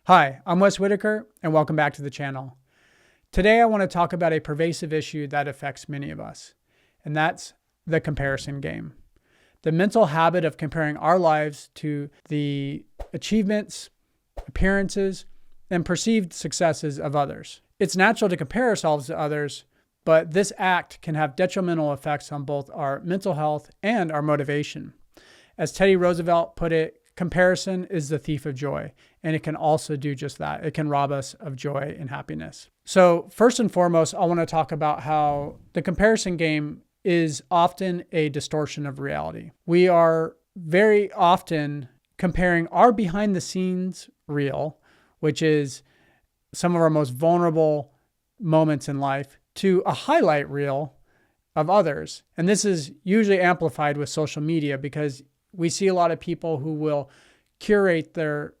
Hi, I'm Wes Whittaker, and welcome back to the channel. Today I want to talk about a pervasive issue that affects many of us, and that's the comparison game. The mental habit of comparing our lives to the achievements, appearances, and perceived successes of others. It's natural to compare ourselves to others, but this act can have detrimental effects on both our mental health and our motivation. As Teddy Roosevelt put it, comparison is the thief of joy, and it can also do just that. It can rob us of joy and happiness. So first and foremost, I want to talk about how the comparison game is often a distortion of reality. We are very often comparing our behind the scenes reel, which is some of our most vulnerable moments in life, to a highlight reel of others. And this is usually amplified with social media because we see a lot of people who will curate their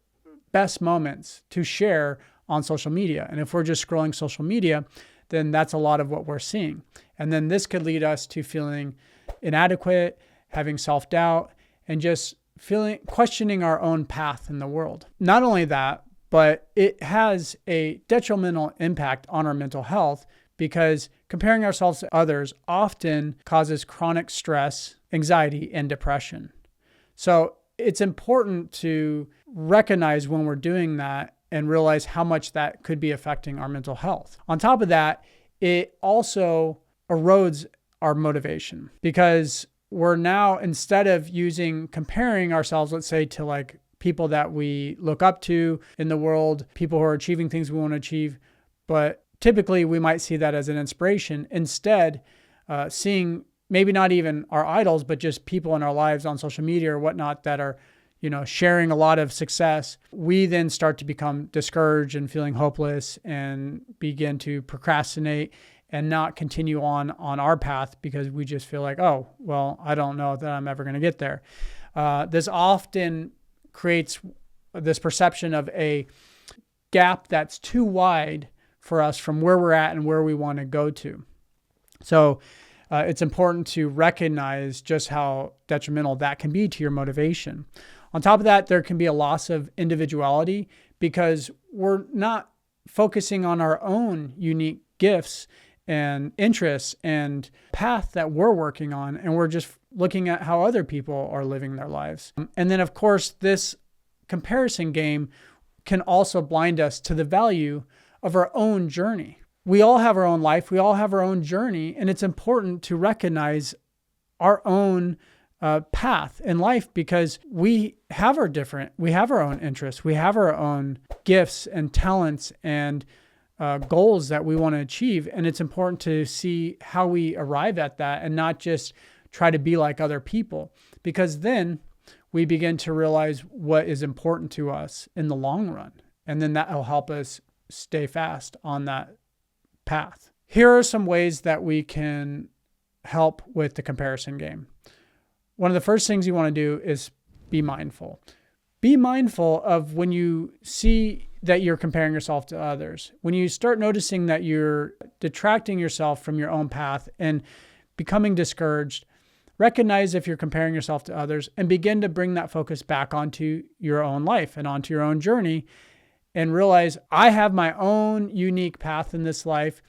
best moments to share on social media. And if we're just scrolling social media, then that's a lot of what we're seeing. And then this could lead us to feeling inadequate, having self-doubt, and just questioning our own path in the world. Not only that, but it has a detrimental impact on our mental health because comparing ourselves to others often causes chronic stress, anxiety, and depression. So it's important to recognize when we're doing that and realize how much that could be affecting our mental health. On top of that, it also erodes our motivation because we're now, instead of comparing ourselves, let's say, to like people that we look up to in the world, people who are achieving things we want to achieve, but typically we might see that as an inspiration. Instead, seeing maybe not even our idols, but just people in our lives on social media or whatnot that are, sharing a lot of success, we then start to become discouraged and feeling hopeless and begin to procrastinate and not continue on our path because we just feel like, oh, well, I don't know that I'm ever going to get there. This often creates this perception of a gap that's too wide for us from where we're at and where we want to go to. So it's important to recognize just how detrimental that can be to your motivation. On top of that, there can be a loss of individuality because we're not focusing on our own unique gifts and interests and path that we're working on, and we're just looking at how other people are living their lives. And then, of course, this comparison game can also blind us to the value of our own journey. We all have our own life. We all have our own journey. And it's important to recognize our own path in life because we have our own interests. We have our own gifts and talents and goals that we want to achieve. And it's important to see how we arrive at that and not just try to be like other people, because then we begin to realize what is important to us in the long run. And then that will help us stay fast on that path. Here are some ways that we can help with the comparison game. One of the first things you want to do is be mindful. Be mindful of when you see that you're comparing yourself to others. When you start noticing that you're detracting yourself from your own path and becoming discouraged, recognize if you're comparing yourself to others and begin to bring that focus back onto your own life and onto your own journey. And realize I have my own unique path in this life,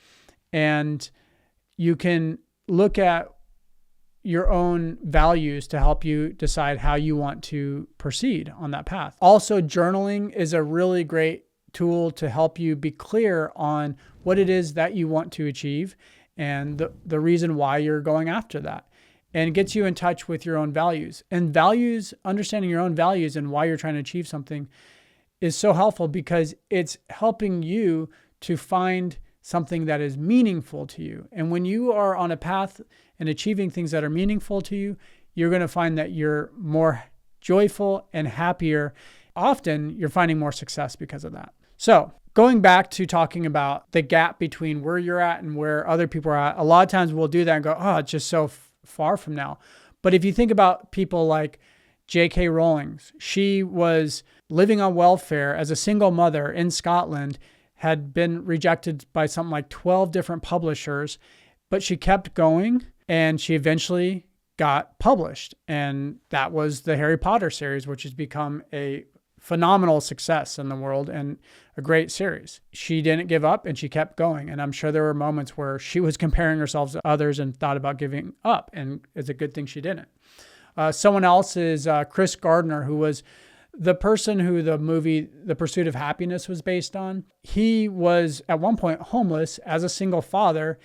and you can look at your own values to help you decide how you want to proceed on that path. Also, journaling is a really great tool to help you be clear on what it is that you want to achieve and the reason why you're going after that, and gets you in touch with your own values. And understanding your own values and why you're trying to achieve something is so helpful because it's helping you to find something that is meaningful to you. And when you are on a path and achieving things that are meaningful to you, you're going to find that you're more joyful and happier. Often you're finding more success because of that. So going back to talking about the gap between where you're at and where other people are at, a lot of times we'll do that and go, oh, it's just so far from now. But if you think about people like J.K. Rowling, she was living on welfare as a single mother in Scotland, had been rejected by something like 12 different publishers, but she kept going and she eventually got published. And that was the Harry Potter series, which has become a phenomenal success in the world and a great series. She didn't give up and she kept going. And I'm sure there were moments where she was comparing herself to others and thought about giving up. And it's a good thing she didn't. Someone else is Chris Gardner, who was the person who the movie The Pursuit of Happiness was based on. He was at one point homeless as a single father,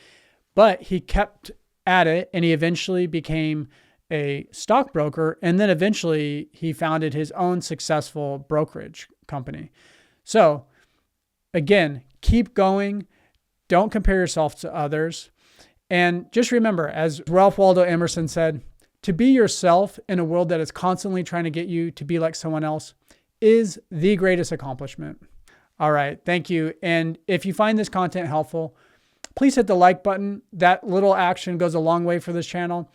but he kept at it and he eventually became a stockbroker. And then eventually he founded his own successful brokerage company. So again, keep going. Don't compare yourself to others. And just remember, as Ralph Waldo Emerson said, to be yourself in a world that is constantly trying to get you to be like someone else is the greatest accomplishment. All right. Thank you. And if you find this content helpful, please hit the like button. That little action goes a long way for this channel.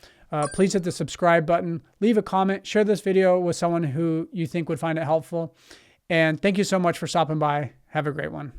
Please hit the subscribe button, leave a comment, share this video with someone who you think would find it helpful. And thank you so much for stopping by. Have a great one.